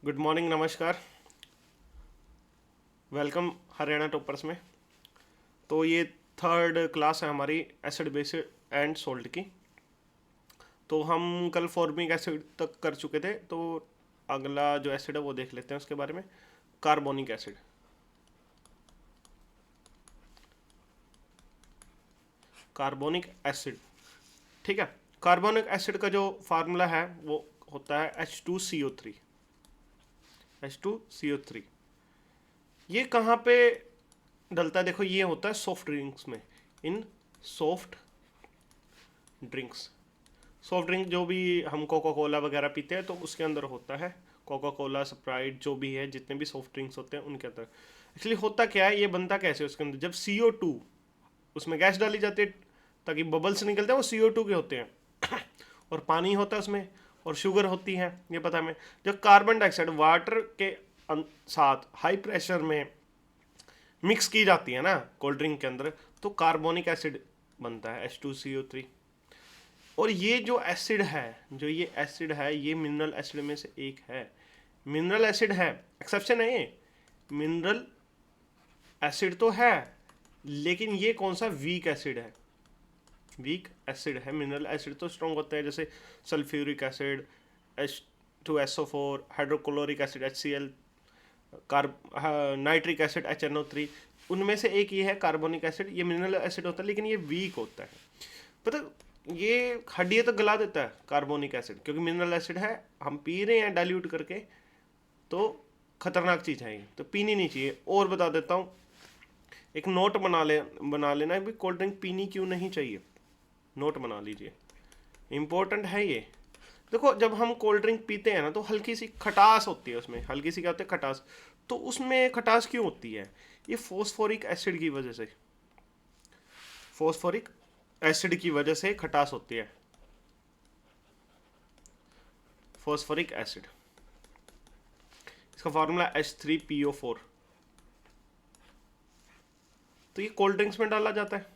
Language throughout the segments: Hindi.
गुड मॉर्निंग, नमस्कार। वेलकम हरियाणा टॉपर्स में। तो ये थर्ड क्लास है हमारी एसिड बेस एंड सोल्ट की। तो हम कल फॉर्मिक एसिड तक कर चुके थे, तो अगला जो एसिड है वो देख लेते हैं उसके बारे में। Carbonic acid. कार्बोनिक एसिड, ठीक है। कार्बोनिक एसिड का जो फार्मूला है वो होता है H2CO3। H2CO3 ये कहाँ पे डलता है? देखो, ये होता है सॉफ्ट ड्रिंक्स में। इन सॉफ्ट ड्रिंक्स, सॉफ्ट ड्रिंक जो भी हम कोका कोला वगैरह पीते हैं तो उसके अंदर होता है। कोका कोला, स्प्राइट, जो भी है, जितने भी सॉफ्ट ड्रिंक्स होते हैं उनके अंदर एक्चुअली होता क्या है, ये बनता कैसे उसके अंदर। जब CO2, उसमें गैस डाली जाती है ताकि बबल्स निकलते हैं, वो CO2 के होते हैं और पानी होता है उसमें, और शुगर होती है, ये पता है हमें। जब कार्बन डाइऑक्साइड वाटर के साथ हाई प्रेशर में मिक्स की जाती है ना कोल्ड ड्रिंक के अंदर, तो कार्बोनिक एसिड बनता है H2CO3। और ये जो एसिड है, जो ये एसिड है, ये मिनरल एसिड में से एक है। मिनरल एसिड है, एक्सेप्शन है ये। मिनरल एसिड तो है, लेकिन ये कौन सा वीक एसिड है? वीक एसिड है। मिनरल एसिड तो स्ट्रॉन्ग होते हैं, जैसे sulphuric acid, H2SO4, hydrochloric acid HCl, nitric acid HNO3। उनमें से एक ये है कार्बोनिक एसिड। ये मिनरल एसिड होता है, लेकिन ये वीक होता है। पता, ये हड्डियाँ तो गला देता है कार्बोनिक एसिड, क्योंकि मिनरल एसिड है, हम पी रहे हैं डाइल्यूट करके, तो खतरनाक चीज़ है ये, तो पीनी नहीं चाहिए। और बता देता हूँ, एक नोट बना लेना भी, कोल्ड ड्रिंक पीनी क्यों नहीं चाहिए। नोट बना लीजिए, इम्पोर्टेंट है ये। देखो, जब हम कोल्ड ड्रिंक पीते हैं ना, तो हल्की सी खटास होती है उसमें। हल्की सी क्या होती है? खटास। तो उसमें खटास क्यों होती है? ये फॉस्फोरिक एसिड की वजह से। फॉस्फोरिक एसिड की वजह से खटास होती है। फॉस्फोरिक एसिड, इसका फार्मूला H3PO4। तो ये कोल्ड ड्रिंक्स में डाला जाता है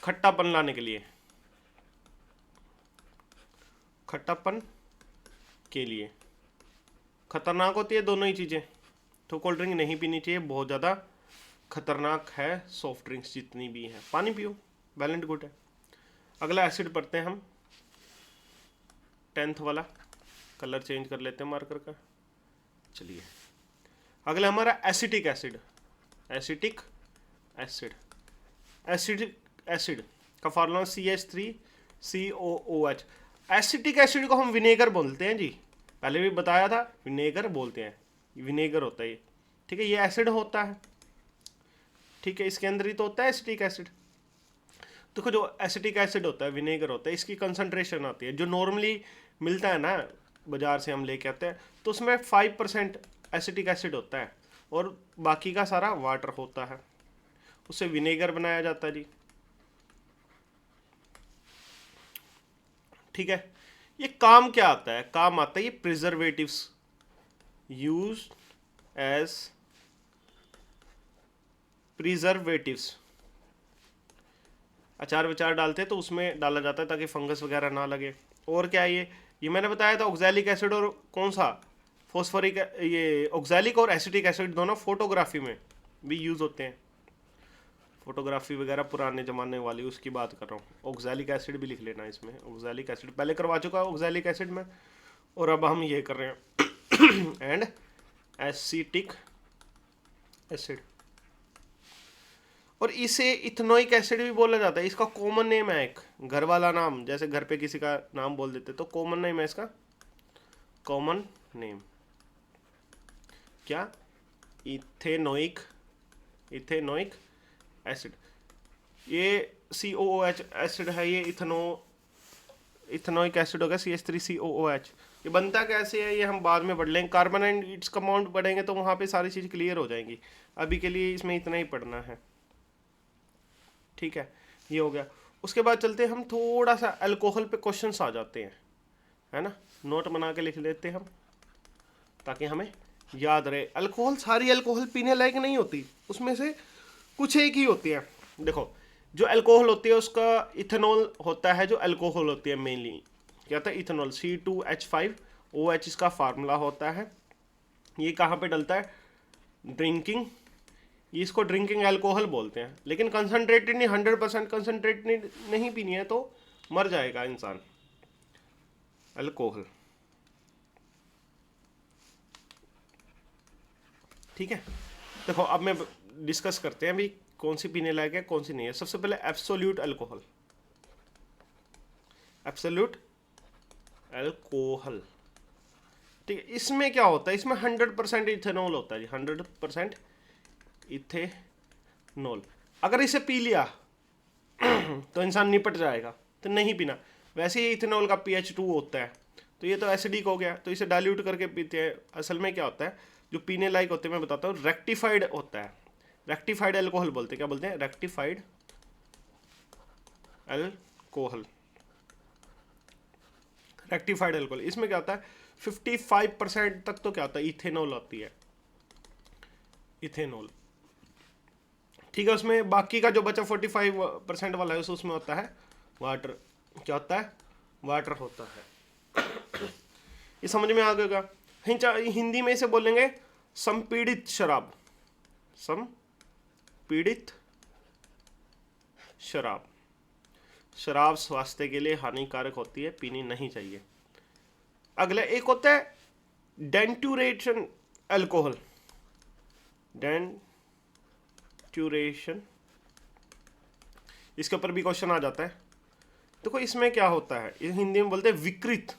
खट्टापन लाने के लिए। खट्टापन के लिए खतरनाक होती है दोनों ही चीज़ें, तो कोल्ड ड्रिंक नहीं पीनी चाहिए, बहुत ज़्यादा खतरनाक है। सॉफ्ट ड्रिंक्स जितनी भी हैं, पानी पियो, वेल एंड गुड है। अगला एसिड पढ़ते हैं हम, 10th वाला। कलर चेंज कर लेते हैं मार्कर का। चलिए, अगला हमारा acetic acid. Acetic acid, acidic acid का फार्मूला CH3COOH। एसिटिक एसिड को हम विनेगर बोलते हैं जी, पहले भी बताया था, विनेगर बोलते हैं, विनेगर होता है ये, ठीक है। ये एसिड होता है, ठीक है, इसके अंदर ही तो होता है एसिटिक एसिड। देखो, जो एसिटिक एसिड होता है, विनेगर होता है, इसकी कंसंट्रेशन आती है, जो नॉर्मली मिलता है ना बाजार से हम लेके आते हैं, तो उसमें 5% एसिटिक एसिड होता है और बाकी का सारा वाटर होता है। उससे विनेगर बनाया जाता है जी, ठीक है। ये काम क्या आता है? काम आता है ये प्रिजर्वेटिव्स, यूज एज प्रिजर्वेटिव्स। अचार विचार डालते हैं तो उसमें डाला जाता है ताकि फंगस वगैरह ना लगे। और क्या है ये मैंने बताया था, ऑक्सैलिक एसिड और कौन सा, फॉस्फोरिक। ये ऑक्सैलिक और एसिटिक एसिड दोनों फोटोग्राफी में भी यूज़ होते हैं। फोटोग्राफी वगैरह पुराने ज़माने वाली, उसकी बात कर रहा हूँ। ऑक्सैलिक एसिड भी लिख लेना इसमें। ऑक्सैलिक एसिड पहले करवा चुका है ऑक्सैलिक एसिड में, और अब हम ये कर रहे हैं एंड एसिटिक एसिड। और इसे इथेनोइक एसिड भी बोला जाता है। इसका कॉमन नेम है एक, घर वाला नाम, जैसे घर पे किसी का नाम बोल देते, तो कॉमन नेम है इसका। कॉमन नेम क्या? Ethanoic, ethanoic acid. ये COOH एसिड है, ये इथेनोइक एसिड होगा CH3COOH। ये बनता कैसे है ये हम बाद में पढ़ लेंगे, कार्बन एंड इट्स कंपाउंड पढ़ेंगे तो वहाँ पे सारी चीज़ क्लियर हो जाएंगी। अभी के लिए इसमें इतना ही पढ़ना है, ठीक है। ये हो गया। उसके बाद चलते हैं हम थोड़ा सा अल्कोहल पे क्वेश्चंस आ जाते हैं, है ना। नोट बना के लिख लेते हैं हम, ताकि हमें याद रहे। अल्कोहल, सारी अल्कोहल पीने लायक नहीं होती, उसमें से कुछ एक ही होती है। देखो, जो अल्कोहल होती है उसका इथेनॉल होता है, जो अल्कोहल होती है मेनली, क्या होता है, इथेनॉल, C2H5OH इसका फार्मूला होता है। ये कहाँ पे डलता है, ड्रिंकिंग, इसको ड्रिंकिंग अल्कोहल बोलते हैं, लेकिन कंसनट्रेटेड नहीं, 100% कंसनट्रेटेड नहीं पीनी है तो मर जाएगा इंसान। अल्कोहल, ठीक है। देखो अब मैं डिस्कस करते हैं भी कौन सी पीने लायक है कौन सी नहीं है। सबसे पहले एब्सोल्यूट अल्कोहल, एब्सोल्यूट अल्कोहल, ठीक है। इसमें क्या होता है, इसमें 100% इथेनॉल होता है जी, 100% इथेनॉल। अगर इसे पी लिया तो इंसान निपट जाएगा, तो नहीं पीना। वैसे ही इथेनॉल का pH 2 होता है, तो ये तो एसिडिक हो गया, तो इसे डाइल्यूट करके पीते हैं। असल में क्या होता है, जो पीने लायक होते हैं मैं बताता हूँ, रेक्टिफाइड होता है, रेक्टिफाइड अल्कोहल बोलते हैं। क्या बोलते हैं, रेक्टिफाइड अल्कोहल, रेक्टिफाइड अल्कोहल। इसमें क्या होता है, 55% तक तो क्या होता है, इथेनॉल होती है, इथेनॉल, ठीक है। उसमें बाकी का जो बचा 45% वाला है उसमें होता है वाटर। क्या होता है, वाटर होता है। ये समझ में आ गया। हिंदी में इसे बोलेंगे संपीड़ित शराब, संपीड़ित शराब। शराब स्वास्थ्य के लिए हानिकारक होती है, पीनी नहीं चाहिए। अगला एक होता है डेंटूरेशन अल्कोहल, डेंटूरेशन, इसके ऊपर भी क्वेश्चन आ जाता है। देखो इसमें क्या होता है, ये हिंदी में बोलते हैं विकृत,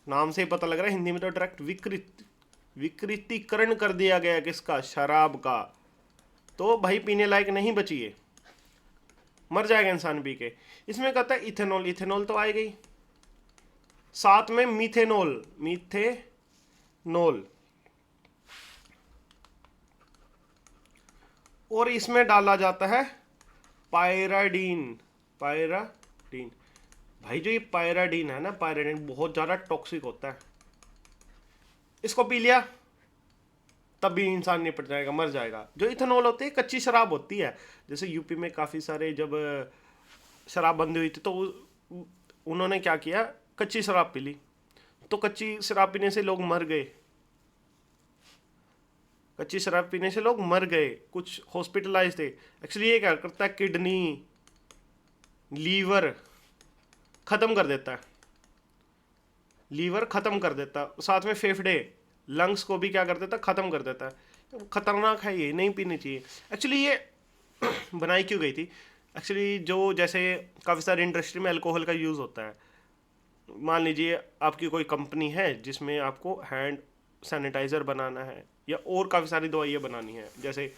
नाम से ही पता लग रहा है, हिंदी में तो डायरेक्ट विकृत, विकृतीकरण कर दिया गया किसका, शराब का। तो भाई पीने लायक नहीं बची है, मर जाएगा इंसान पी के। इसमें कहता है इथेनॉल, इथेनॉल तो आएगा ही, साथ में मीथेनॉल, मीथेनॉल, और इसमें डाला जाता है पायराडीन, पायराडीन। भाई जो ये पायराडीन है ना, पायराडीन बहुत ज़्यादा टॉक्सिक होता है, इसको पी लिया तब भी इंसान निपट जाएगा, मर जाएगा। जो इथेनॉल होती है कच्ची शराब होती है, जैसे यूपी में काफ़ी सारे जब शराब बंदी हुई थी तो उन्होंने क्या किया, कच्ची शराब पी ली, तो कच्ची शराब पीने से लोग मर गए, कच्ची शराब पीने से लोग मर गए, कुछ हॉस्पिटलाइज थे। एक्चुअली ये क्या करता है, किडनी, लीवर खत्म कर देता है, लीवर खत्म कर देता है, साथ में फेफड़े, लंग्स को भी क्या कर देता है, खत्म कर देता है। खतरनाक है, ये नहीं पीनी चाहिए। एक्चुअली ये बनाई क्यों गई थी, एक्चुअली जो जैसे काफ़ी सारी इंडस्ट्री में अल्कोहल का यूज़ होता है। मान लीजिए आपकी कोई कंपनी है जिसमें आपको हैंड सैनिटाइज़र बनाना है या और काफ़ी सारी दवाइयाँ बनानी है, जैसे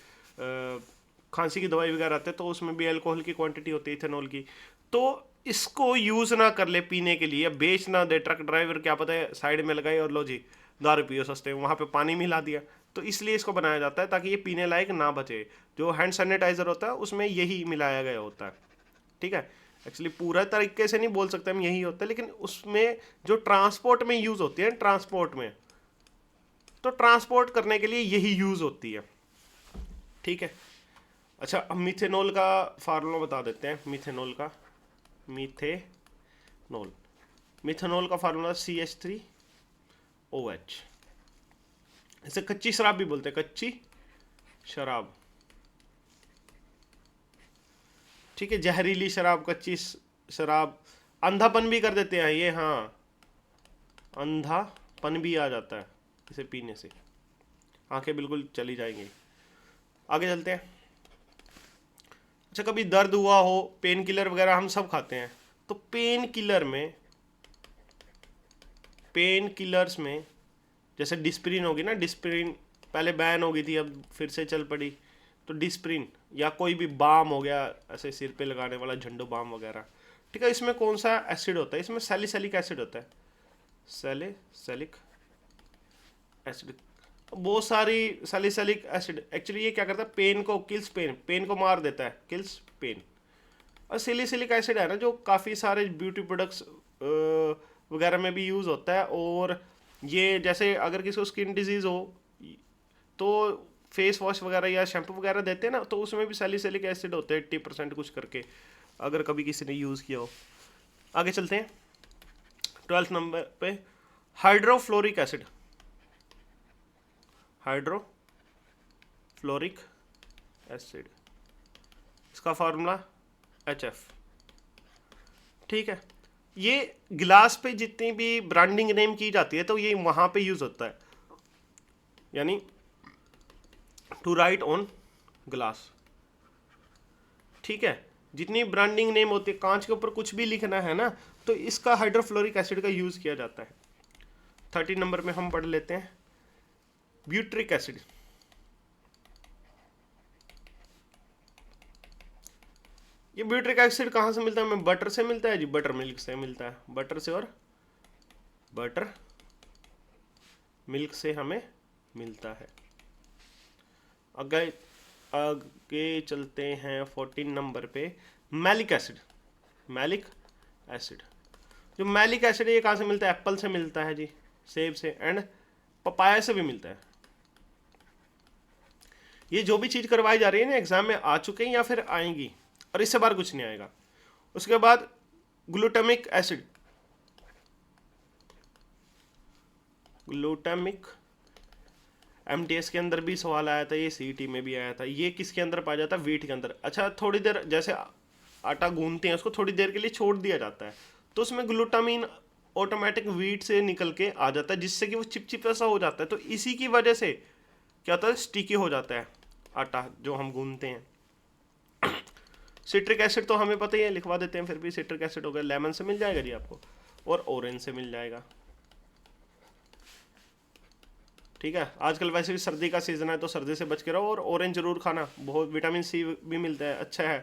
खांसी की दवाई वगैरह आते हैं तो उसमें भी अल्कोहल की क्वांटिटी होती है, इथेनॉल की। तो इसको यूज़ ना कर ले पीने के लिए, बेच ना दे, ट्रक ड्राइवर क्या पता है साइड में लगाए और लो जी दारू पियो सस्ते में, वहाँ पे पानी मिला दिया। तो इसलिए इसको बनाया जाता है ताकि ये पीने लायक ना बचे। जो हैंड सैनिटाइज़र होता है उसमें यही मिलाया गया होता है, ठीक है। एक्चुअली पूरा तरीके से नहीं बोल सकते हम यही होता है, लेकिन उसमें जो ट्रांसपोर्ट में यूज़ होती है, ट्रांसपोर्ट में, तो ट्रांसपोर्ट करने के लिए यही यूज़ होती है, ठीक है। अच्छा अब मीथेनॉल का फार्मूला बता देते हैं, मीथेनॉल का, मीथेनॉल, मीथेनॉल का फार्मूला CH3OH। इसे कच्ची शराब भी बोलते हैं, कच्ची शराब, ठीक है। जहरीली शराब, कच्ची शराब, अंधापन भी कर देते हैं ये, हाँ अंधापन भी आ जाता है इसे पीने से, आंखें बिल्कुल चली जाएंगी। आगे चलते हैं। अच्छा कभी दर्द हुआ हो, पेन किलर वगैरह हम सब खाते हैं, तो पेन किलर में, पेन किलर्स में जैसे डिस्प्रिन होगी ना, डिस्प्रिन पहले बैन हो गई थी अब फिर से चल पड़ी, तो डिस्प्रिन या कोई भी बाम हो गया ऐसे सिर पे लगाने वाला, झंडू बाम वगैरह, ठीक है। इसमें कौन सा एसिड होता है, इसमें सैलिसिलिक एसिड होता है, सैलिसिलिक एसिड, बहुत सारी सैलिसिलिक एसिड। एक्चुअली ये क्या करता है, पेन को किल्स पेन, पेन को मार देता है, किल्स पेन। और सैलिसिलिक एसिड है ना जो काफ़ी सारे ब्यूटी प्रोडक्ट्स वगैरह में भी यूज़ होता है। और ये जैसे अगर किसी को स्किन डिजीज़ हो तो फेस वॉश वगैरह या शैम्पू वगैरह देते हैं ना, तो उसमें भी सैलिसिलिक एसिड होते हैं 80% कुछ करके, अगर कभी किसी ने यूज़ किया हो। आगे चलते हैं। 12th नंबर पे हाइड्रोफ्लोरिक एसिड, हाइड्रोफ्लोरिक एसिड, इसका फॉर्मूला HF। ठीक है, ये गिलास पे जितनी भी ब्रांडिंग नेम की जाती है तो ये वहां पे यूज होता है, यानी टू राइट ऑन ग्लास। ठीक है, जितनी ब्रांडिंग नेम होती है, कांच के ऊपर कुछ भी लिखना है ना, तो इसका हाइड्रोफ्लोरिक एसिड का यूज किया जाता है। 30 नंबर में हम पढ़ लेते हैं ब्यूट्रिक एसिड। ये ब्यूट्रिक एसिड कहाँ से मिलता है? हमें बटर से मिलता है जी, बटर मिल्क से मिलता है, बटर से, और बटर मिल्क से हमें मिलता है। आगे चलते हैं 14 नंबर पे, मैलिक एसिड। मैलिक एसिड, जो मैलिक एसिड है ये कहाँ से मिलता है? एप्पल से मिलता है जी, सेब से, एंड पपाया से भी मिलता है। ये जो भी चीज़ करवाई जा रही है ना, एग्जाम में आ चुके हैं या फिर आएंगी, और इससे बाहर कुछ नहीं आएगा। उसके बाद ग्लूटामिक एसिड, ग्लूटामिक MTS के अंदर भी सवाल आया था, ये CET में भी आया था। ये किसके अंदर पाया जाता है? वीट के अंदर। अच्छा, थोड़ी देर जैसे आटा गूंथते हैं उसको थोड़ी देर के लिए छोड़ दिया जाता है, तो उसमें ग्लूटामिन ऑटोमेटिक वीट से निकल के आ जाता है, जिससे कि वो चिपचिप सा हो जाता है। तो इसी की वजह से क्या होता है? स्टिकी हो जाता है आटा जो हम गूंथते हैं। सिट्रिक एसिड तो हमें पता ही है, लिखवा देते हैं फिर भी। सिट्रिक एसिड हो गया, लेमन से मिल जाएगा जी आपको, और ऑरेंज से मिल जाएगा। ठीक है, आजकल वैसे भी सर्दी का सीजन है तो सर्दी से बच के रहो, और ऑरेंज जरूर खाना, बहुत विटामिन C भी मिलता है, अच्छा है,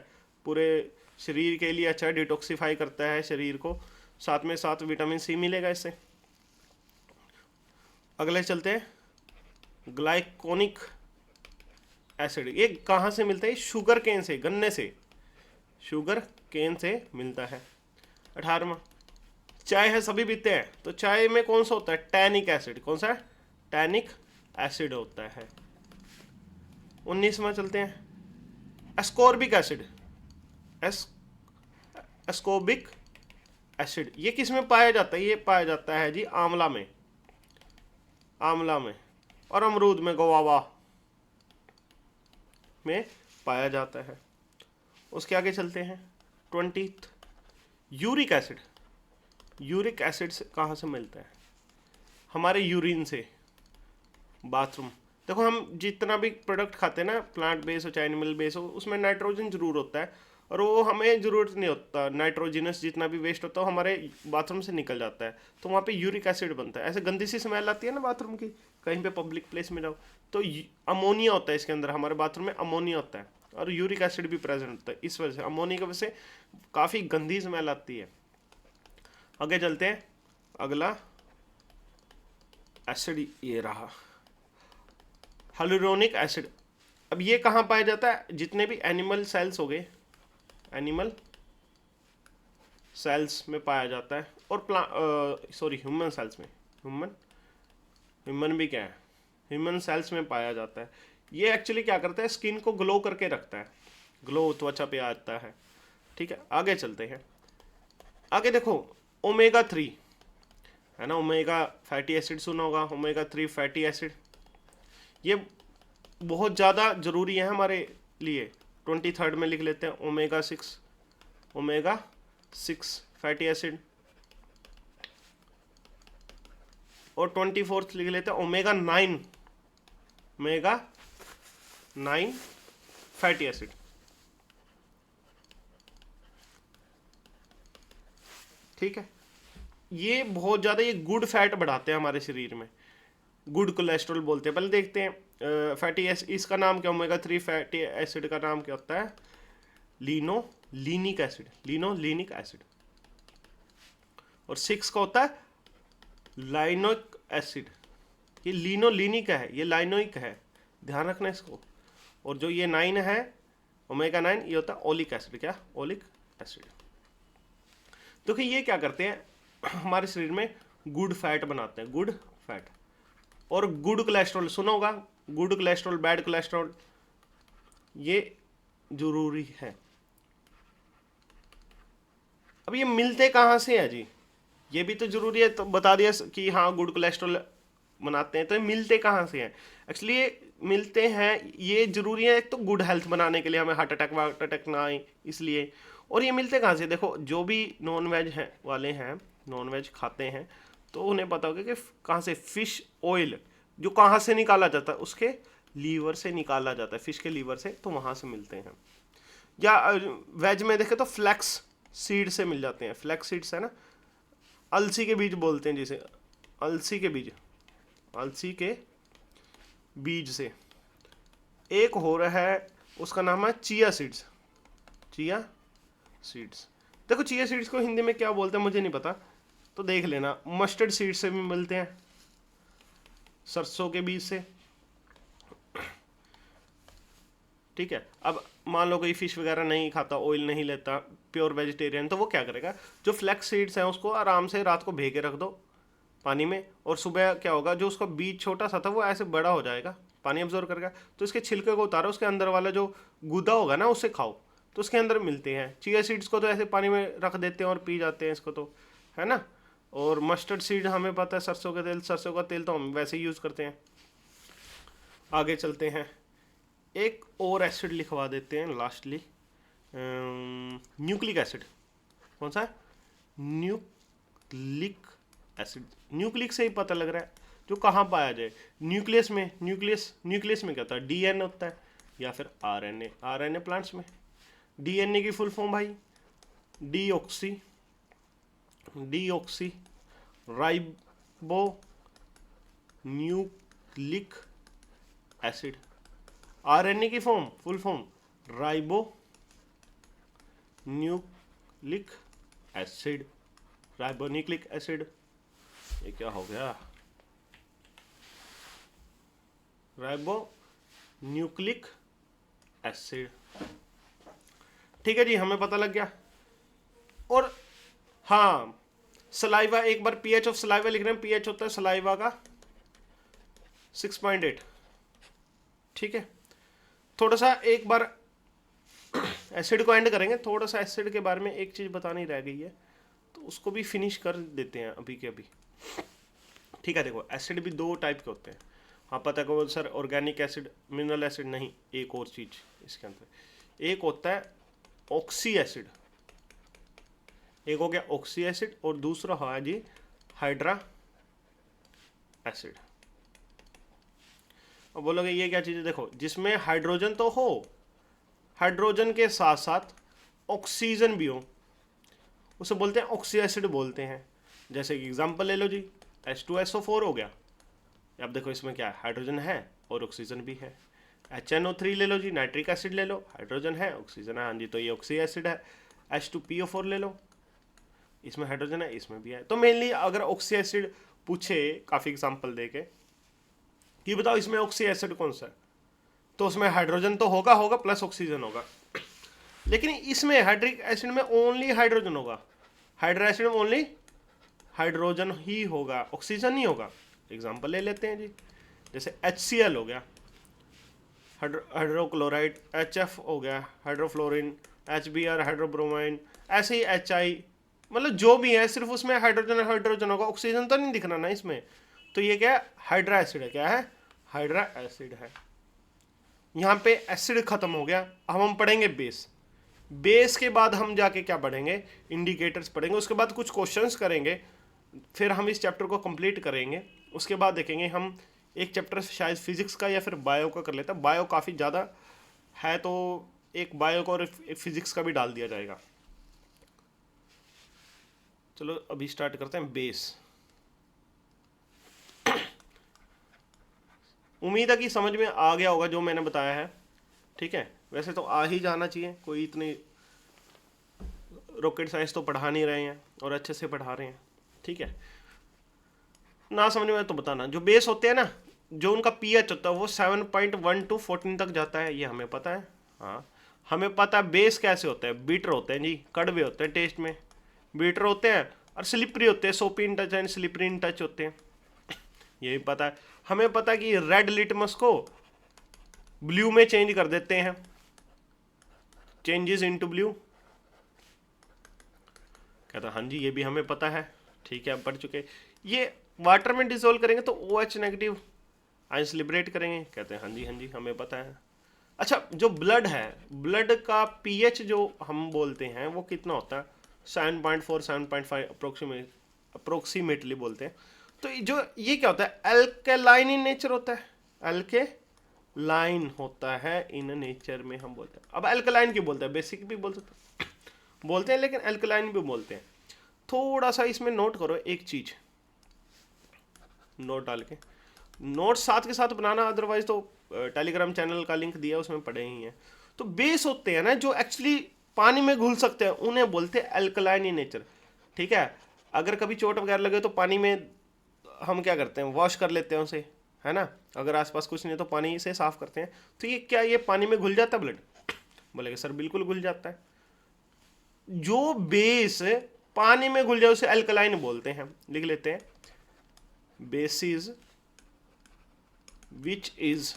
पूरे शरीर के लिए अच्छा है, डिटॉक्सिफाई करता है शरीर को, साथ में साथ विटामिन C मिलेगा इससे। अगले चलते हैं ग्लाइकोनिक एसिड। ये कहाँ से मिलता है? शुगर केन से, गन्ने से, शुगर केन से मिलता है। 18वां, चाय है, सभी पीते हैं, तो चाय में कौन सा होता है? Tannic acid. कौन सा है? टैनिक एसिड होता है। 19वां चलते हैं एस्कॉर्बिक एसिड। एस्कॉर्बिक एसिड ये किस में पाया जाता है? ये पाया जाता है जी आंवला में, आंवला में, और अमरूद में, गुआवा में पाया जाता है। उसके आगे चलते हैं 20th, uric acid. Uric acid कहाँ से मिलता है? हमारे यूरिन से, बाथरूम। देखो, हम जितना भी प्रोडक्ट खाते हैं ना, प्लांट बेस हो चाहे एनिमल बेस हो, उसमें नाइट्रोजन जरूर होता है, और वो हमें ज़रूरत नहीं होता। नाइट्रोजनस जितना भी वेस्ट होता है हमारे बाथरूम से निकल जाता है, तो वहाँ पे यूरिक एसिड बनता है। ऐसे गंदी सी स्मेल आती है ना बाथरूम की, कहीं पे पब्लिक प्लेस में जाओ तो अमोनिया होता है इसके अंदर, हमारे बाथरूम में अमोनिया होता है, और यूरिक एसिड भी प्रेजेंट होता है। इस वजह से, अमोनिया की वजह से काफ़ी गंदी स्मेल आती है। आगे चलते हैं, अगला एसिड ये रहा हाइलुरोनिक एसिड। अब ये कहाँ पाया जाता है? जितने भी एनिमल सेल्स हो गए, एनिमल सेल्स में पाया जाता है, और ह्यूमन सेल्स में, ह्यूमन भी क्या है, ह्यूमन सेल्स में पाया जाता है। ये एक्चुअली क्या करता है? स्किन को ग्लो करके रखता है, ग्लो त्वचा पे आता है। ठीक है, आगे चलते हैं। आगे देखो, ओमेगा 3 है ना, ओमेगा फैटी एसिड सुना होगा, ओमेगा 3 फैटी एसिड, ये बहुत ज़्यादा ज़रूरी है हमारे लिए। 23rd में लिख लेते हैं ओमेगा 6 फैटी एसिड, और 24th लिख लेते हैं ओमेगा 9 फैटी एसिड। ठीक है, ये बहुत ज़्यादा, ये गुड फैट बढ़ाते हैं हमारे शरीर में, गुड कोलेस्ट्रॉल बोलते हैं। पहले देखते हैं फैटी एसिड, इसका नाम क्या, ओमेगा 3 फैटी एसिड का नाम क्या होता है? Linolenic acid, linolenic acid. और 6 का होता है लाइनोइक एसिड। ये लिनोलिनिक है, ये लाइनोइक है, ध्यान रखना इसको। और जो ये 9 है, ओमेगा 9, ये होता है ओलिक एसिड। क्या? Oleic acid. देखिए ये क्या करते हैं, हमारे शरीर में गुड फैट बनाते हैं, गुड फैट। और गुड कोलेस्ट्रॉल सुना होगा, गुड कोलेस्ट्रॉल, बैड कोलेस्ट्रॉल, ये जरूरी है। अब ये मिलते कहाँ से है जी? ये भी तो जरूरी है, तो बता दिया कि हाँ गुड कोलेस्ट्रॉल बनाते हैं। तो ये मिलते कहाँ से हैं एक्चुअली? ये मिलते हैं, ये जरूरी है एक तो गुड हेल्थ बनाने के लिए, हमें हार्ट अटैक ना आए इसलिए। और ये मिलते कहाँ से? देखो जो भी नॉन वेज हैं वाले हैं, नॉन वेज खाते हैं, तो उन्हें पता होगा कि कहाँ से फिश ऑयल जो कहाँ से निकाला जाता है, उसके लीवर से निकाला जाता है, फिश के लीवर से, तो वहाँ से मिलते हैं। या वेज में देखें तो फ्लैक्स सीड से मिल जाते हैं। फ्लैक्स सीड्स है ना, अलसी के बीज बोलते हैं जिसे, अलसी के बीज, अलसी के बीज से। एक हो रहा है उसका नाम है चिया सीड्स, चिया सीड्स। देखो चिया सीड्स को हिंदी में क्या बोलते हैं मुझे नहीं पता, तो देख लेना। मस्टर्ड सीड्स से भी मिलते हैं, सरसों के बीज से, ठीक है। अब मान लो कोई फिश वगैरह नहीं खाता, ऑयल नहीं लेता, प्योर वेजिटेरियन, तो वो क्या करेगा, जो फ्लैक्स सीड्स हैं उसको आराम से रात को भे के रख दो पानी में, और सुबह क्या होगा, जो उसका बीज छोटा सा था वो ऐसे बड़ा हो जाएगा, पानी अब्जॉर्व करेगा, तो इसके छिलके को उतारो, उसके अंदर वाला जो गूदा होगा ना उससे खाओ, तो उसके अंदर मिलते हैं। चिया सीड्स को तो ऐसे पानी में रख देते हैं और पी जाते हैं इसको, तो है ना। और मस्टर्ड सीड हमें पता है, सरसों का तेल, सरसों का तेल तो हम वैसे ही यूज़ करते हैं। आगे चलते हैं, एक और एसिड लिखवा देते हैं लास्टली, न्यूक्लिक एसिड। कौन सा? Nucleic acid. न्यूक्लिक से ही पता लग रहा है जो कहाँ पाया जाए, न्यूक्लियस में। न्यूक्लियस में क्या होता है, डीएनए होता है, या फिर आरएनए। आरएनए प्लांट्स में। डीएनए की फुल फॉर्म भाई deoxy deoxy ribo nucleic acid. RNA की form, full form ribo nucleic acid, ribonucleic acid. ये क्या हो गया, राइबो न्यूक्लिक एसिड। ठीक है जी, हमें पता लग गया। और हाँ, सलाइवा, एक बार पीएच ऑफ सलाइवा लिख रहे हैं, पीएच होता है सलाइवा का 6.8, ठीक है। थोड़ा सा एक बार एसिड को एंड करेंगे, थोड़ा सा एसिड के बारे में एक चीज़ बतानी रह गई है, तो उसको भी फिनिश कर देते हैं अभी के अभी, ठीक है। देखो एसिड भी दो टाइप के होते हैं, हाँ पता है sir, organic acid, mineral acid नहीं, एक और चीज़ इसके अंदर, एक होता है ऑक्सी एसिड, एक हो गया ऑक्सी एसिड, और दूसरा है जी हाइड्रा एसिड। अब बोलोगे ये क्या चीज़ है, देखो जिसमें हाइड्रोजन तो हो, हाइड्रोजन के साथ साथ ऑक्सीजन भी हो, उसे बोलते हैं ऑक्सी एसिड बोलते हैं। जैसे कि एग्जांपल ले लो जी, H2SO4 हो गया, अब देखो इसमें क्या है, हाइड्रोजन है और ऑक्सीजन भी है। HNO3 ले लो जी, नाइट्रिक एसिड ले लो, हाइड्रोजन है ऑक्सीजन है, हाँ जी, तो ये ऑक्सी एसिड है। H2PO4 ले लो, इसमें हाइड्रोजन है, इसमें भी है। तो मेनली अगर ऑक्सी एसिड पूछे काफ़ी एग्जाम्पल दे के कि बताओ इसमें ऑक्सी एसिड कौन सा है, तो उसमें हाइड्रोजन तो होगा होगा प्लस ऑक्सीजन होगा, लेकिन इसमें हाइड्रिक एसिड में ओनली हाइड्रोजन होगा, हाइड्रा एसिड में ओनली हाइड्रोजन ही होगा, ऑक्सीजन नहीं होगा। एग्जांपल ले लेते हैं जी, जैसे HCl हो गया, हाइड्रोक्लोराइड, HF हो गया हाइड्रोफ्लोरिन, HBr हाइड्रोब्रोमाइन, ऐसे ही HI, मतलब जो भी है सिर्फ उसमें हाइड्रोजन हाइड्रोजन होगा, ऑक्सीजन तो नहीं दिखना ना इसमें। तो ये क्या है, हाइड्रा एसिड है, क्या है, हाइड्रा एसिड है। यहाँ पे एसिड खत्म हो गया, अब हम पढ़ेंगे बेस। बेस के बाद हम जाके क्या पढ़ेंगे, इंडिकेटर्स पढ़ेंगे, उसके बाद कुछ क्वेश्चंस करेंगे, फिर हम इस चैप्टर को कंप्लीट करेंगे। उसके बाद देखेंगे हम एक चैप्टर शायद फिजिक्स का या फिर बायो का कर लेते हैं, बायो काफ़ी ज़्यादा है तो एक बायो का और एक फिजिक्स का भी डाल दिया जाएगा। चलो अभी स्टार्ट करते हैं बेस। उम्मीद है कि समझ में आ गया होगा जो मैंने बताया है, ठीक है। वैसे तो आ ही जाना चाहिए, कोई इतनी रॉकेट साइंस तो पढ़ा नहीं रहे हैं और अच्छे से पढ़ा रहे हैं, ठीक है। ना समझ में तो बताना। जो बेस होते हैं ना, जो उनका पीएच होता है वो 7.1 to 14 तक जाता है, ये हमें पता है। हाँ हमें पता है बेस कैसे होते हैं, बीटर होते हैं जी, कड़वे होते हैं टेस्ट में, बीटर होते हैं, और स्लिपरी होते हैं, सोपी in touch and slippery in touch होते हैं, ये भी पता है। हमें पता है कि रेड लिटमस को ब्लू में चेंज कर देते हैं, चेंजेस इनटू ब्लू, कहता हाँ जी ये भी हमें पता है, ठीक है, अब पढ़ चुके। ये वाटर में डिसोल्व करेंगे तो OH नेगेटिव आयंस लिबरेट करेंगे, कहते हैं हाँ जी हाँ जी हमें पता है। अच्छा, जो ब्लड है, ब्लड का पीएच जो हम बोलते हैं वो कितना होता है, 7.4 7.5 अप्रोक्सीमेटली बोलते हैं। तो जो ये क्या होता है, एल्केलाइन इन नेचर होता है, एल्केलाइन होता है इन नेचर में हम बोलते हैं। अब एल्केलाइन क्यों बोलते हैं, बेसिक भी बोलते हैं लेकिन एल्केलाइन भी बोलते हैं। थोड़ा सा इसमें नोट करो एक चीज, नोट डाल के, नोट साथ के साथ बनाना, अदरवाइज तो टेलीग्राम चैनल का लिंक दिया उसमें पढ़े ही हैं। तो बेस होते हैं ना जो एक्चुअली पानी में घुल सकते हैं, उन्हें बोलते हैं एल्कलाइन इन नेचर। ठीक है, अगर कभी चोट वगैरह लगे तो पानी में हम क्या करते हैं, वॉश कर लेते हैं उसे, है ना। अगर आसपास कुछ नहीं है तो पानी से साफ करते हैं। तो ये क्या, ये पानी में घुल जाता है ब्लड, बोलेगा सर बिल्कुल घुल जाता है। जो बेस पानी में घुल जाए उसे एल्कलाइन बोलते हैं, लिख लेते हैं, basis which is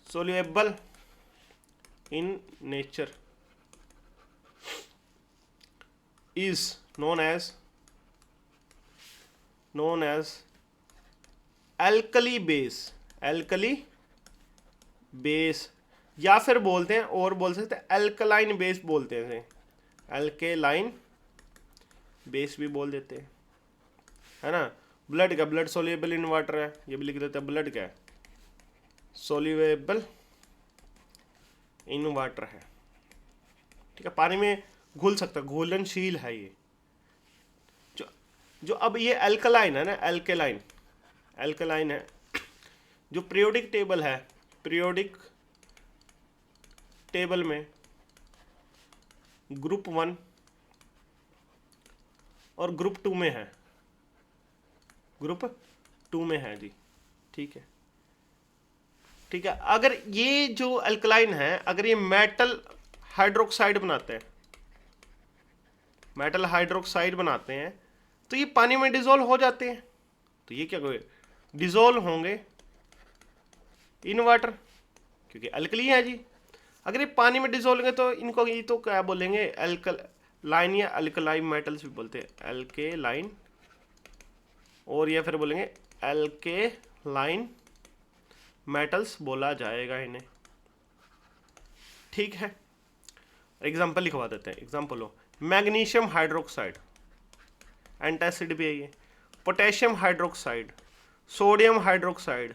soluble in nature is known as alkali base, या फिर बोलते हैं और बोल सकते हैं अल्कलाइन बेस बोलते हैं, अल्केलाइन बेस भी बोल देते हैं, है ना। ब्लड का, ब्लड सोल्यूबल इन वाटर है, ये भी लिख देते हैं, ब्लड क्या है, सोल्यूबल इन वाटर है। ठीक है, पानी में घुल सकता है, घुलनशील है ये। जो अब ये अल्कलाइन है ना, अल्कलाइन है, जो पीरियोडिक टेबल है, पीरियोडिक टेबल में ग्रुप 1 और ग्रुप 2 में है, ग्रुप 2 में है जी। ठीक है, ठीक है। अगर ये जो अल्कलाइन है, अगर ये मेटल हाइड्रोक्साइड बनाते हैं, मेटल हाइड्रोक्साइड बनाते हैं, तो ये पानी में डिसॉल्व हो जाते हैं। तो ये क्या करें, डिसॉल्व होंगे इन वाटर, क्योंकि अल्कली है जी। अगर ये पानी में डिसॉल्व होंगे तो इनको ये तो क्या बोलेंगे, अल्कलाइन या अल्कलाइन मेटल्स भी बोलते हैं, अल्केलाइन, और या फिर बोलेंगे अल्केलाइन मेटल्स बोला जाएगा इन्हें। ठीक है, एग्जाम्पल लिखवा देते हैं। एग्जाम्पल हो, मैग्नीशियम हाइड्रोक्साइड, एंटासिड भी है ये, पोटेशियम हाइड्रोक्साइड, सोडियम हाइड्रोक्साइड।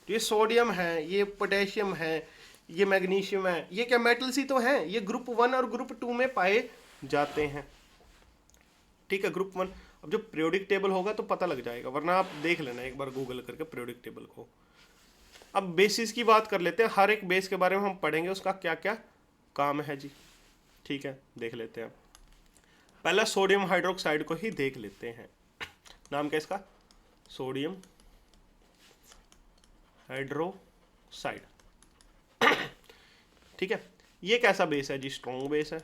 ये सोडियम है, ये पोटेशियम है, ये मैग्नीशियम है, ये क्या मेटल्स ही तो हैं, ये ग्रुप 1 और ग्रुप 2 में पाए जाते हैं। ठीक है, ग्रुप 1। अब जो पीरियोडिक टेबल होगा तो पता लग जाएगा, वरना आप देख लेना एक बार गूगल करके पीरियोडिक टेबल को। अब बेसिस की बात कर लेते हैं, हर एक बेस के बारे में हम पढ़ेंगे, उसका क्या क्या काम है जी। ठीक है, देख लेते हैं। पहला सोडियम हाइड्रोक्साइड को ही देख लेते हैं। नाम क्या इसका, सोडियम हाइड्रोक्साइड। ठीक है, ये कैसा बेस है जी, स्ट्रॉन्ग बेस है।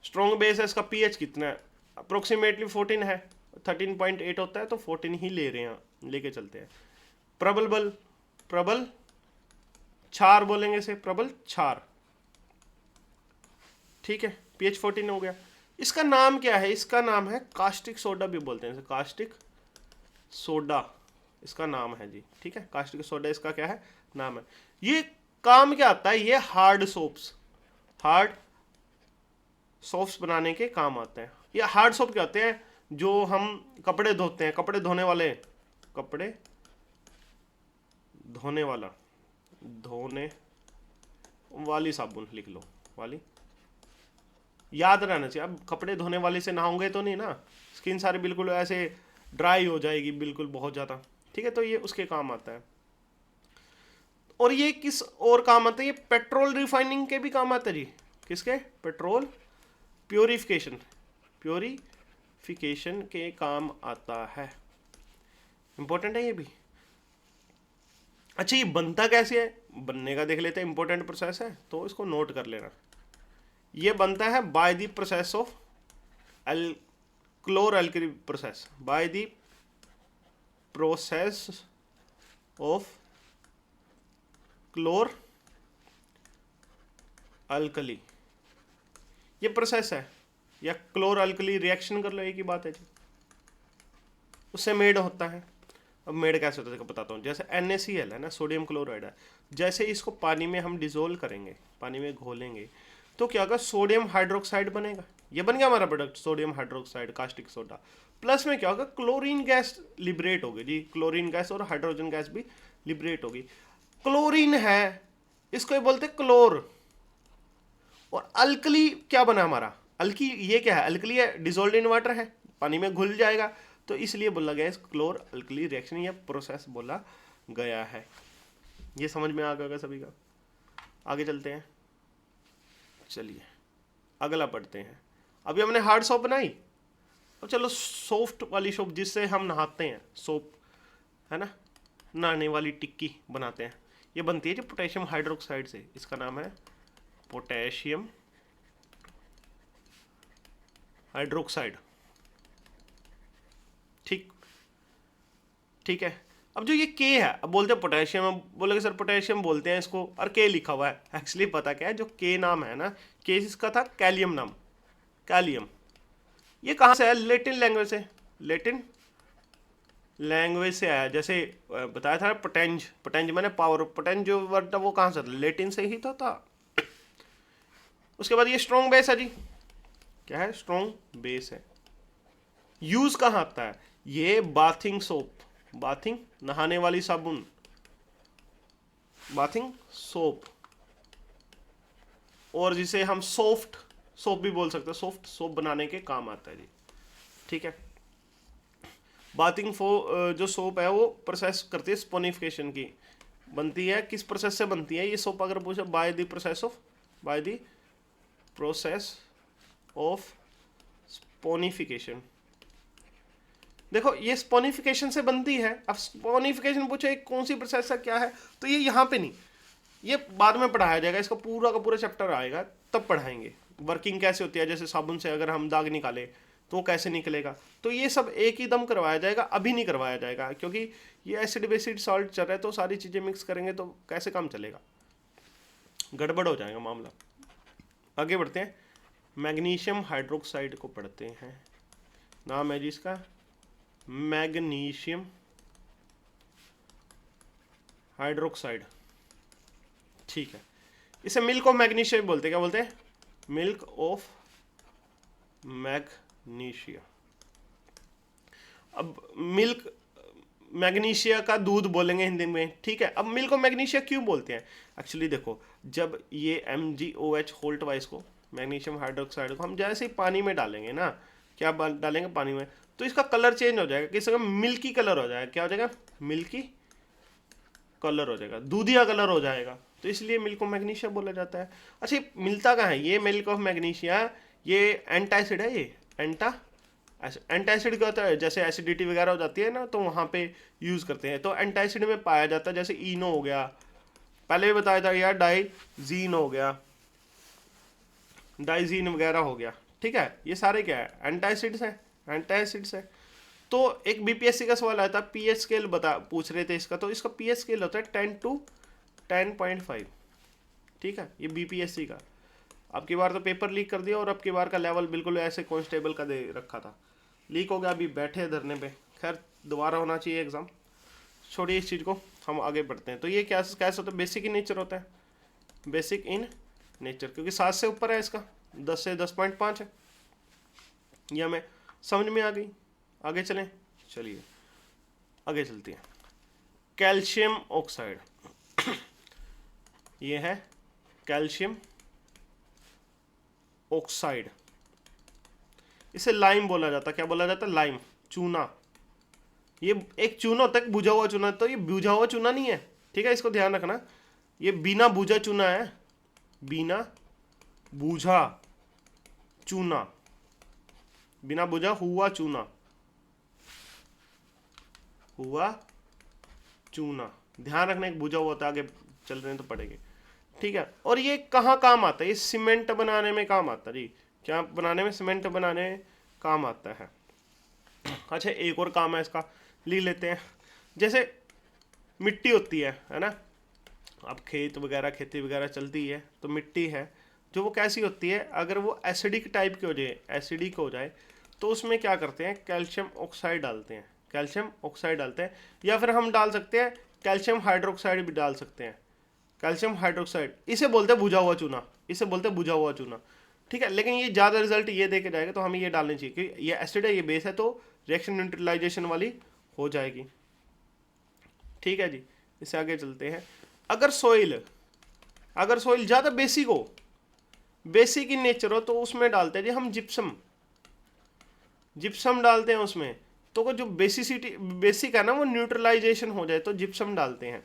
स्ट्रॉन्ग बेस है, इसका पीएच कितना है, अप्रोक्सीमेटली 14 है, 13.8 होता है तो 14 ही ले रहे हैं, लेके चलते हैं। प्रबल क्षार बोलेंगे इसे, प्रबल क्षार। ठीक है, पीएच 14 हो गया। इसका नाम क्या है, इसका नाम है कास्टिक सोडा भी बोलते हैं इसे, कास्टिक सोडा इसका नाम है जी। ठीक है, कास्टिक सोडा इसका क्या है, नाम है। ये काम क्या आता है, ये हार्ड सोप्स बनाने के काम आते हैं। ये हार्ड सोप क्या होते हैं, जो हम कपड़े धोते हैं, कपड़े धोने वाली साबुन लिख लो, वाली याद रहना चाहिए। अब कपड़े धोने वाले से नहाओगे तो नहीं ना, स्किन सारी बिल्कुल ऐसे ड्राई हो जाएगी, बिल्कुल बहुत ज़्यादा। ठीक है, तो ये उसके काम आता है। और ये किस और काम आता है, ये पेट्रोल रिफाइनिंग के भी काम आता है जी। किसके, पेट्रोल प्योरीफिकेशन के काम आता है, इंपॉर्टेंट है ये भी। अच्छा, ये बनता कैसे है, बनने का देख लेते हैं, इंपॉर्टेंट प्रोसेस है तो इसको नोट कर लेना। ये बनता है by the process of chloralkali process, by the process of chloralkali, ये प्रोसेस है। या क्लोर अल्कली रिएक्शन कर लो, एक ही बात है जी, उससे मेड होता है। अब मेड कैसे होता है देखो बताता हूँ। जैसे NaCl है ना, सोडियम क्लोराइड है, जैसे इसको पानी में हम डिजोल्व करेंगे, पानी में घोलेंगे, तो क्या होगा, सोडियम हाइड्रोक्साइड बनेगा। ये बन गया हमारा product sodium hydroxide caustic soda. Plus में क्या होगा, क्लोरीन गैस लिबरेट होगी जी, क्लोरीन गैस और हाइड्रोजन गैस भी लिबरेट होगी। क्लोरीन है, इसको ये बोलते हैं क्लोर। और अल्कली क्या बना हमारा, अल्की ये क्या है, अल्कली है, डिजोल्व इन वाटर है, पानी में घुल जाएगा, तो इसलिए बोला गया है क्लोर अल्कली रिएक्शन या प्रोसेस बोला गया है। ये समझ में आ गया सभी का। आगे चलते हैं, चलिए अगला पढ़ते हैं। अभी हमने हार्ड सोप बनाई, अब चलो सॉफ्ट वाली सोप जिससे हम नहाते हैं, सोप है ना, नहाने वाली टिक्की बनाते हैं। ये बनती है जो पोटेशियम हाइड्रोक्साइड से, इसका नाम है पोटेशियम हाइड्रोक्साइड। ठीक ठीक है। अब जो ये के है, अब बोलते हैं पोटेशियम, अब बोलोगे सर पोटेशियम बोलते हैं इसको और के लिखा हुआ है, एक्चुअली पता क्या है, जो के नाम है ना, के इसका था कैलियम नाम, कैलियम। ये कहाँ से आया, लेटिन लैंग्वेज से, लेटिन लैंग्वेज से आया। जैसे बताया था पोटेंज, पोटेंज मैंने पावर, पोटेंज जो वर्ड था वो कहाँ से था, लेटिन से ही था। उसके बाद ये स्ट्रॉन्ग बेस है जी, क्या है, स्ट्रॉन्ग बेस है। यूज कहाँ आता है, ये बाथिंग सोप, बाथिंग नहाने वाली साबुन, बाथिंग सोप, और जिसे हम सॉफ्ट सोप भी बोल सकते हैं, सॉफ्ट सोप बनाने के काम आता है जी। ठीक है। बाथिंग जो सोप है वो प्रोसेस करती है स्पोनिफिकेशन की, बनती है किस प्रोसेस से बनती है ये सोप, अगर पूछे bye the process of saponification. देखो ये स्पोनिफिकेशन से बनती है। अब स्पोनिफिकेशन पूछे कौन सी प्रोसेस है क्या है, तो ये यहाँ पे नहीं, ये बाद में पढ़ाया जाएगा, इसका पूरा का पूरा चैप्टर आएगा तब पढ़ाएंगे वर्किंग कैसे होती है। जैसे साबुन से अगर हम दाग निकाले तो वो कैसे निकलेगा, तो ये सब एक ही दम करवाया जाएगा, अभी नहीं करवाया जाएगा, क्योंकि ये एसिड बेसिड सॉल्ट चल रहा है, तो सारी चीज़ें मिक्स करेंगे तो कैसे काम चलेगा, गड़बड़ हो जाएगा मामला। आगे बढ़ते हैं, मैग्नीशियम हाइड्रोक्साइड को पढ़ते हैं। नाम है जी इसका मैग्नीशियम हाइड्रोक्साइड। ठीक है। इसे मिल्क ऑफ मैग्नीशिया बोलते हैं, क्या बोलते हैं, मिल्क ऑफ मैग्नीशिया। अब मिल्क मैग्नीशिया का दूध बोलेंगे हिंदी में, ठीक है। अब मिल्क ऑफ मैग्नीशिया क्यों बोलते हैं, एक्चुअली देखो, जब ये MgOH होल्ट वाइज को, मैग्नीशियम हाइड्रोक्साइड को हम जैसे ही पानी में डालेंगे ना, क्या डालेंगे पानी में, तो इसका कलर चेंज हो जाएगा, किसी का मिल्की कलर हो जाएगा, क्या हो जाएगा, मिल्की कलर हो जाएगा, दूधिया कलर हो जाएगा, तो इसलिए मिल्क ऑफ मैग्नीशिया बोला जाता है। अच्छा मिलता कहाँ है ये मिल्क ऑफ मैग्नीशिया, ये एंटासिड है, ये एंटासिड क्या होता है, जैसे एसिडिटी वगैरह हो जाती है ना तो वहाँ पे यूज़ करते हैं, तो एंटासिड में पाया जाता है, जैसे इनो हो गया, पहले भी बताया था यार, डाइजीन हो गया, डाइजीन वगैरह हो गया, ठीक है। ये सारे क्या है, एंटासिड्स हैं, एंटासिड्स है। तो एक BPSC का सवाल आया था, pH स्केल पूछ रहे थे इसका, तो इसका pH स्केल होता है 10 to 10.5, ठीक है। ये BPSC का, अब की बार तो पेपर लीक कर दिया, और अब की बार का लेवल बिल्कुल ऐसे कांस्टेबल का दे रखा था, लीक हो गया, अभी बैठे धरने पे। खैर दोबारा होना चाहिए एग्ज़ाम, छोड़िए इस चीज़ को, हम आगे बढ़ते हैं। तो ये क्या कैसे होता है, बेसिक इन नेचर होता है, बेसिक इन नेचर, क्योंकि 7 से ऊपर है, इसका 10 से 10.5 है, यह हमें समझ में आ गई। आगे चलें, चलिए आगे चलते हैं। कैल्शियम ऑक्साइड, ये है कैल्शियम ऑक्साइड, इसे लाइम बोला जाता है, क्या बोला जाता है, लाइम, चूना। ये एक चूना होता है, बुझा हुआ चूना, तो ये बुझा हुआ चूना नहीं है, ठीक है, इसको ध्यान रखना, ये बिना बुझा चूना है, बिना बुझा चूना, बिना बुझा हुआ चूना, हुआ चूना, ध्यान रखना, एक बुझा हुआ होता है, आगे चल रहे हैं तो पड़ेंगे, ठीक है। और ये कहाँ काम आता है, ये सीमेंट बनाने में काम आता है जी, क्या बनाने में, सीमेंट बनाने में काम आता है। अच्छा एक और काम है इसका, लिख लेते हैं। जैसे मिट्टी होती है ना, अब खेत वगैरह खेती वगैरह चलती है तो मिट्टी है, जो वो कैसी होती है, अगर वो एसिडिक टाइप की हो जाए, एसिडिक हो जाए, तो उसमें क्या करते हैं, कैल्शियम ऑक्साइड डालते हैं, कैल्शियम ऑक्साइड डालते हैं, या फिर हम डाल सकते हैं कैल्शियम हाइड्रोक्साइड भी डाल सकते हैं, कैल्शियम हाइड्रोक्साइड, इसे बोलते हैं बुझा हुआ चूना, इसे बोलते हैं बुझा हुआ चूना। ठीक है, लेकिन ये ज़्यादा रिजल्ट ये दे के जाएगा, तो हमें ये डालनी चाहिए क्योंकि ये एसिड है, ये बेस है, तो रिएक्शन न्यूट्रलाइजेशन वाली हो जाएगी। ठीक है जी, इससे आगे चलते हैं। अगर सोइल ज़्यादा बेसिक हो, बेसिक इन नेचर हो, तो उसमें डालते हैं जी हम जिप्सम, जिप्सम डालते हैं उसमें, तो वो जो बेसिक है ना वो न्यूट्रलाइजेशन हो जाए, तो जिप्सम डालते हैं।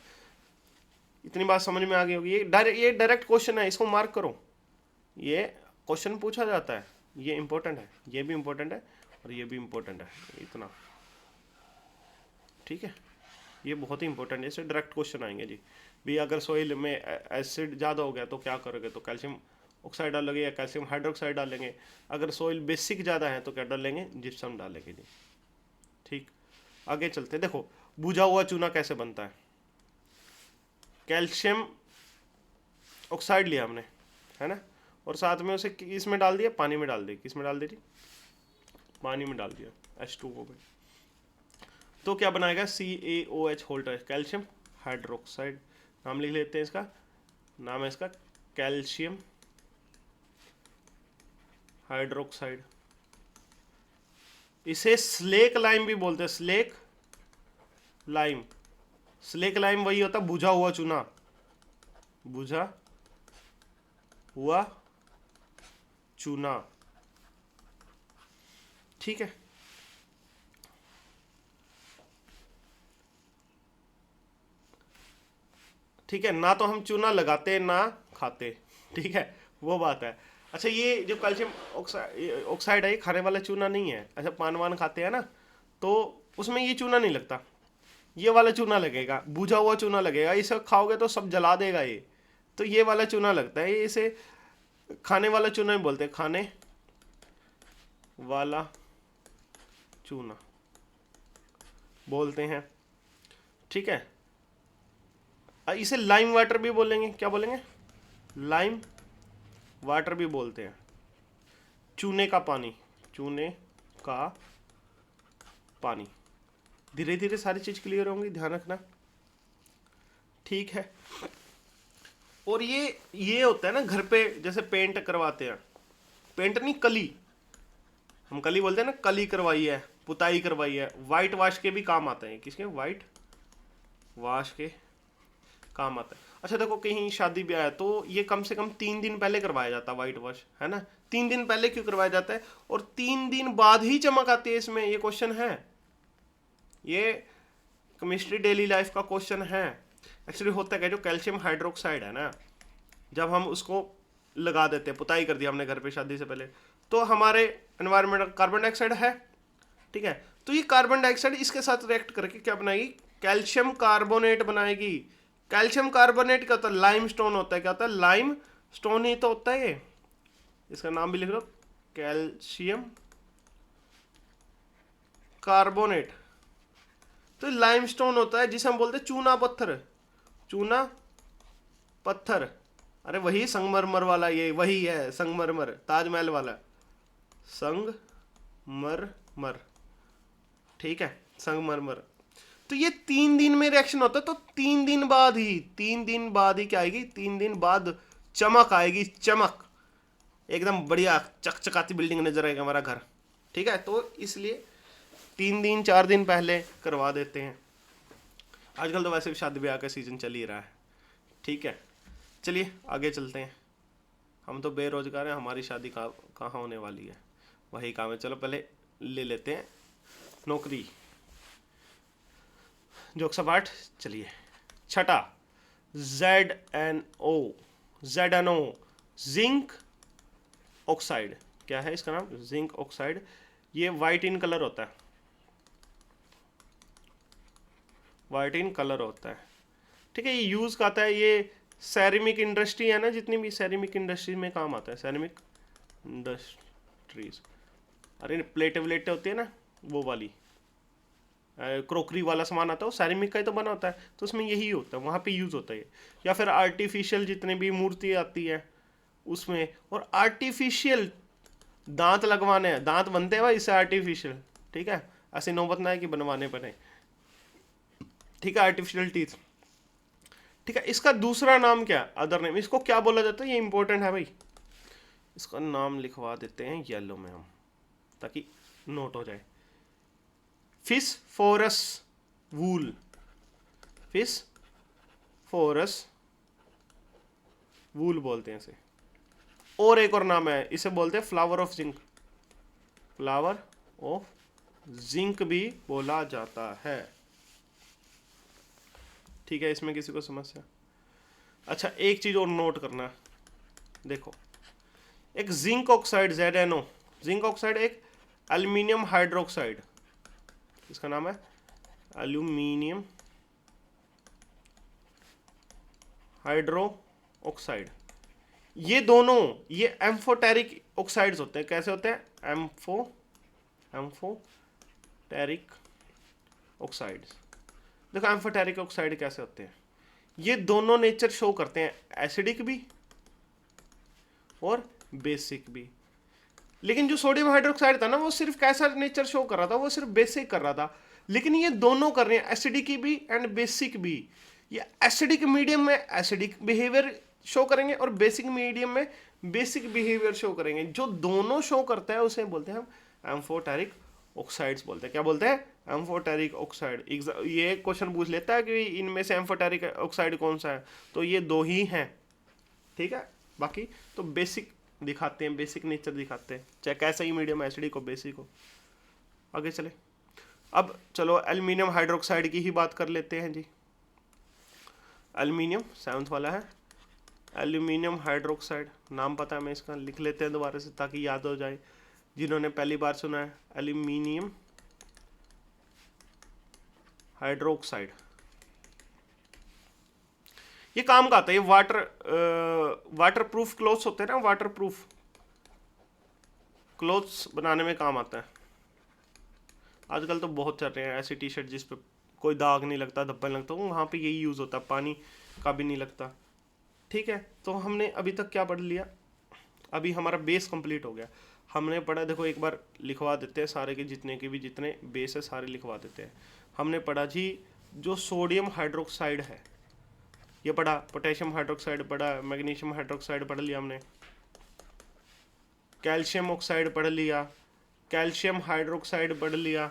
इतनी बात समझ में आ गई होगी। ये डायरेक्ट क्वेश्चन है, इसको मार्क करो, ये क्वेश्चन पूछा जाता है, ये इंपॉर्टेंट है, ये भी इंपॉर्टेंट है और ये भी इंपॉर्टेंट है, इतना। ठीक है, ये बहुत ही इंपॉर्टेंट है, इससे डायरेक्ट क्वेश्चन आएंगे जी। भी अगर सोइल में एसिड ज़्यादा हो गया तो क्या करोगे, तो कैल्शियम ऑक्साइड डालोगे या कैल्शियम हाइड्रोक्साइड डालेंगे। अगर सोइल बेसिक ज़्यादा है तो क्या डालेंगे, जिप्सम डालेंगे जी। ठीक, आगे चलते, देखो बुझा हुआ चूना कैसे बनता है। कैल्शियम ऑक्साइड लिया हमने, है ना, और साथ में उसे इसमें डाल दिया, पानी में डाल दिया, किस में डाल दी, पानी में डाल दिया, H2O में, तो क्या बनाएगा, CaOH होल्डर, कैल्शियम हाइड्रोक्साइड। नाम लिख लेते हैं इसका, नाम है इसका कैल्शियम हाइड्रोक्साइड। इसे स्लेक लाइम भी बोलते हैं, स्लेक लाइम। स्लेक लाइम वही होता है बुझा हुआ चूना, बुझा हुआ चूना। ठीक है, ठीक है, ना तो हम चूना लगाते ना खाते, ठीक है, वो बात है। अच्छा, ये जो कैल्शियम ऑक्साइड है, ये खाने वाला चूना नहीं है। अच्छा, पान वान खाते हैं ना, तो उसमें ये चूना नहीं लगता, ये वाला चूना लगेगा, बुझा हुआ चूना लगेगा, इसे खाओगे तो सब जला देगा ये, तो ये वाला चूना लगता है, ये इसे खाने वाला चूना ही बोलते हैं, खाने वाला चूना बोलते हैं। ठीक है, इसे लाइम वाटर भी बोलेंगे, क्या बोलेंगे, लाइम वाटर भी बोलते हैं, चूने का पानी, चूने का पानी। धीरे धीरे सारी चीज क्लियर होंगी, ध्यान रखना। ठीक है, और ये होता है ना घर पे, जैसे पेंट करवाते हैं, पेंट नहीं, कली, हम कली बोलते हैं ना, कली करवाई है, पुताई करवाई है, वाइट वॉश के भी काम आते हैं, किसके, वाइट वॉश के काम आता है। अच्छा देखो, कहीं शादी ब्याह है तो ये कम से कम 3 दिन पहले करवाया जाता है वाइट वॉश, है ना। 3 दिन पहले क्यों करवाया जाता है, और 3 दिन बाद ही चमक आती है इसमें, ये क्वेश्चन है, ये केमिस्ट्री डेली लाइफ का क्वेश्चन है। एक्चुअली होता है जो कैल्शियम हाइड्रोक्साइड है ना, जब हम उसको लगा देते हैं, पुताई कर दिया हमने घर पे शादी से पहले, तो हमारे एनवायरमेंट में कार्बन डाइऑक्साइड है, ठीक है, तो ये कार्बन डाइऑक्साइड इसके साथ रिएक्ट करके क्या बनाएगी, कैल्शियम कार्बोनेट बनाएगी। कैल्शियम कार्बोनेट क्या होता है, लाइम स्टोन होता है, क्या होता है, लाइम स्टोन ही तो होता है ये, इसका नाम भी लिख लो, कैल्शियम कार्बोनेट। तो लाइम स्टोन होता है जिसे हम बोलते हैं चूना पत्थर, चूना पत्थर, अरे वही संगमरमर वाला, ये वही है संगमरमर, ताजमहल वाला संगमरमर, ठीक है, संगमरमर। तो ये 3 दिन में रिएक्शन होता है, तो 3 दिन बाद ही, 3 दिन बाद ही क्या आएगी, 3 दिन बाद चमक आएगी, चमक, एकदम बढ़िया चकचकाती बिल्डिंग नजर आएगा हमारा घर। ठीक है, तो इसलिए 3 दिन 4 दिन पहले करवा देते हैं। आजकल तो वैसे भी शादी ब्याह का सीजन चल ही रहा है। ठीक है, चलिए आगे चलते हैं। हम तो बेरोजगार हैं, हमारी शादी कहाँ होने वाली है, वही काम है। चलो पहले ले लेते हैं नौकरी, जोक सपाट। चलिए, छठा, ZNO, ZNO, जिंक ऑक्साइड। क्या है इसका नाम, जिंक ऑक्साइड। ये वाइट इन कलर होता है, वाइट इन कलर होता है। ठीक है, ये यूज का आता है, ये सैरामिक इंडस्ट्री है ना, जितनी भी सैरामिक इंडस्ट्री में काम आता है, सैरामिक इंडस्ट्रीज। अरे प्लेटें व्लेटें होती है ना, वो वाली क्रोकरी वाला सामान आता है, वो सैरामिक का ही तो बना होता है, तो उसमें यही होता है, वहाँ पे यूज़ होता है। या फिर आर्टिफिशियल जितने भी मूर्ति आती है उसमें, और आर्टिफिशियल दांत लगवाने हैं, दांत बनते हैं भाई इससे आर्टिफिशियल, ठीक है, ऐसे नौबत ना है कि बनवाने पड़े, ठीक है, आर्टिफिशियल टीथ, ठीक है। इसका दूसरा नाम क्या, अदर नेम, इसको क्या बोला जाता है, ये इंपॉर्टेंट है भाई, इसका नाम लिखवा देते हैं येलो में हम, ताकि नोट हो जाए। फिश फोरस वूल, फिश फोरस वूल बोलते हैं इसे। और एक और नाम है, इसे बोलते हैं flower of zinc, flower of zinc भी बोला जाता है, ठीक है। इसमें किसी को समस्या? अच्छा, एक चीज और नोट करना, देखो एक zinc oxide ZnO, zinc oxide एक एल्यूमिनियम हाइड्रोक्साइड, इसका नाम है एल्यूमिनियम हाइड्रो ऑक्साइड, ये दोनों ये एम्फोटेरिक ऑक्साइड्स होते हैं। कैसे होते हैं? Amphoteric oxides. देखो एम्फोटेरिक ऑक्साइड कैसे होते हैं, ये दोनों नेचर शो करते हैं, एसिडिक भी और बेसिक भी। लेकिन जो सोडियम हाइड्रोक्साइड था ना, वो सिर्फ कैसा नेचर शो कर रहा था, वो सिर्फ बेसिक कर रहा था। लेकिन ये दोनों कर रहे हैं, एसिडिक भी एंड बेसिक भी। ये एसिडिक मीडियम में एसिडिक बिहेवियर शो करेंगे और बेसिक मीडियम में बेसिक बिहेवियर शो करेंगे। जो दोनों शो करता है उसे बोलते हैं हम एम्फोटेरिक ऑक्साइड्स बोलते हैं। क्या बोलते हैं? Amphoteric oxide. ये क्वेश्चन पूछ लेता है कि इनमें से एम्फोटेरिक ऑक्साइड कौन सा है, तो ये दो ही हैं, ठीक है। बाकी तो बेसिक दिखाते हैं, बेसिक नेचर दिखाते हैं, चाहे कैसा ही मीडियम एसिडिक हो बेसिक हो। आगे चले, अब चलो एल्यूमिनियम हाइड्रोक्साइड की ही बात कर लेते हैं जी। एल्यूमिनियम 7th वाला है, एल्यूमिनियम हाइड्रोक्साइड, नाम पता है मैं इसका, लिख लेते हैं दोबारा से ताकि याद हो जाए जिन्होंने पहली बार सुना है। एल्यूमिनियम हाइड्रोक्साइड, ये काम का आता है, ये वाटर प्रूफ क्लोथ्स होते हैं ना, वाटर प्रूफ क्लोथ्स बनाने में काम आता है। आजकल तो बहुत चल रहे हैं ऐसी टी शर्ट जिस पे कोई दाग नहीं लगता, धब्बा नहीं लगता, वहाँ पे यही यूज़ होता है, पानी का भी नहीं लगता, ठीक है। तो हमने अभी तक क्या पढ़ लिया, अभी हमारा बेस कंप्लीट हो गया। हमने पढ़ा, देखो एक बार लिखवा देते हैं सारे के जितने के भी जितने बेस है सारे लिखवा देते हैं। हमने पढ़ा जी जो सोडियम हाइड्रोक्साइड है ये पढ़ा, पोटेशियम हाइड्रोक्साइड पढ़ा, मैग्नीशियम हाइड्रोक्साइड पढ़ लिया हमने, कैल्शियम ऑक्साइड पढ़ लिया, कैल्शियम हाइड्रोक्साइड पढ़ लिया,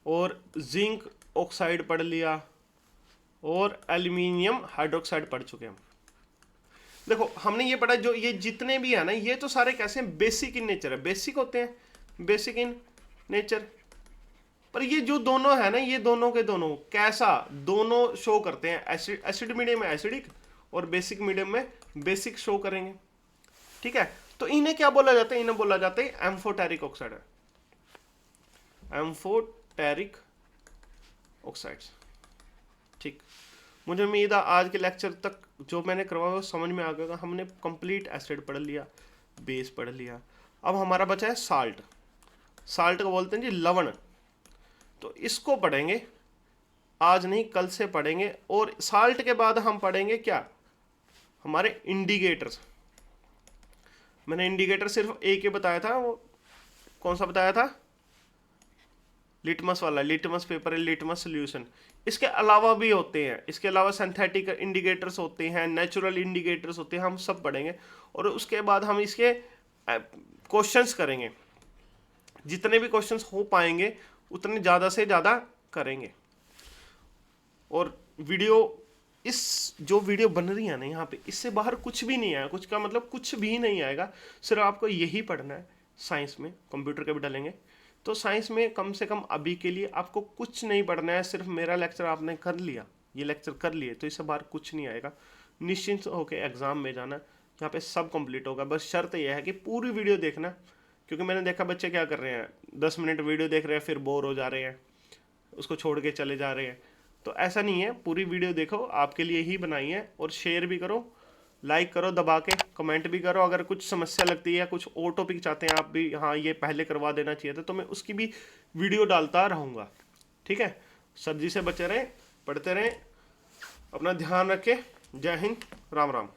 और जिंक ऑक्साइड पढ़ लिया, और एल्यूमिनियम हाइड्रोक्साइड पढ़ चुके हम। देखो हमने ये पढ़ा, जो ये जितने भी है ना, ये तो सारे कैसे हैं? बेसिक इन नेचर है, बेसिक होते हैं, बेसिक इन नेचर। पर ये जो दोनों है ना, ये दोनों के दोनों कैसा, दोनों शो करते हैं एसिड मीडियम में एसिडिक और बेसिक मीडियम में बेसिक शो करेंगे, ठीक है। तो इन्हें क्या बोला जाता है? इन्हें बोला जाता है एम्फोटेरिक ऑक्साइड, एम्फोटेरिक ऑक्साइड्स, ठीक। मुझे उम्मीद है आज के लेक्चर तक जो मैंने करवाया वो समझ में आ गया। हमने कंप्लीट एसिड पढ़ लिया, बेस पढ़ लिया, अब हमारा बचा है साल्ट। साल्ट को बोलते हैं जी लवण। तो इसको पढ़ेंगे, आज नहीं कल से पढ़ेंगे। और साल्ट के बाद हम पढ़ेंगे क्या? हमारे इंडिकेटर्स। मैंने इंडिकेटर सिर्फ एक ही बताया था, वो कौन सा बताया था? लिटमस वाला, लिटमस पेपर, लिटमस सोल्यूशन। इसके अलावा भी होते हैं, इसके अलावा सिंथेटिक इंडिकेटर्स होते हैं, नेचुरल इंडिकेटर्स होते हैं, हम सब पढ़ेंगे। और उसके बाद हम इसके क्वेश्चंस करेंगे, जितने भी क्वेश्चंस हो पाएंगे उतने ज़्यादा से ज़्यादा करेंगे। और वीडियो, इस जो वीडियो बन रही है ना यहाँ पे, इससे बाहर कुछ भी नहीं आया, कुछ का मतलब कुछ भी नहीं आएगा, सिर्फ आपको यही पढ़ना है। साइंस में कंप्यूटर के भी डालेंगे, तो साइंस में कम से कम अभी के लिए आपको कुछ नहीं पढ़ना है, सिर्फ मेरा लेक्चर आपने कर लिया, ये लेक्चर कर लिए, तो इससे बाहर कुछ नहीं आएगा। निश्चिंत होकर एग्जाम में जाना, यहाँ पे सब कंप्लीट होगा। बस शर्त यह है कि पूरी वीडियो देखना, क्योंकि मैंने देखा बच्चे क्या कर रहे हैं, 10 मिनट वीडियो देख रहे हैं, फिर बोर हो जा रहे हैं, उसको छोड़ के चले जा रहे हैं। तो ऐसा नहीं है, पूरी वीडियो देखो, आपके लिए ही बनाई है। और शेयर भी करो, लाइक करो दबा के, कमेंट भी करो। अगर कुछ समस्या लगती है, कुछ और टॉपिक चाहते हैं आप भी, हाँ ये पहले करवा देना चाहिए था, तो मैं उसकी भी वीडियो डालता रहूँगा, ठीक है। सर जी से बचे रहें, पढ़ते रहें, अपना ध्यान रखें, जय हिंद, राम राम।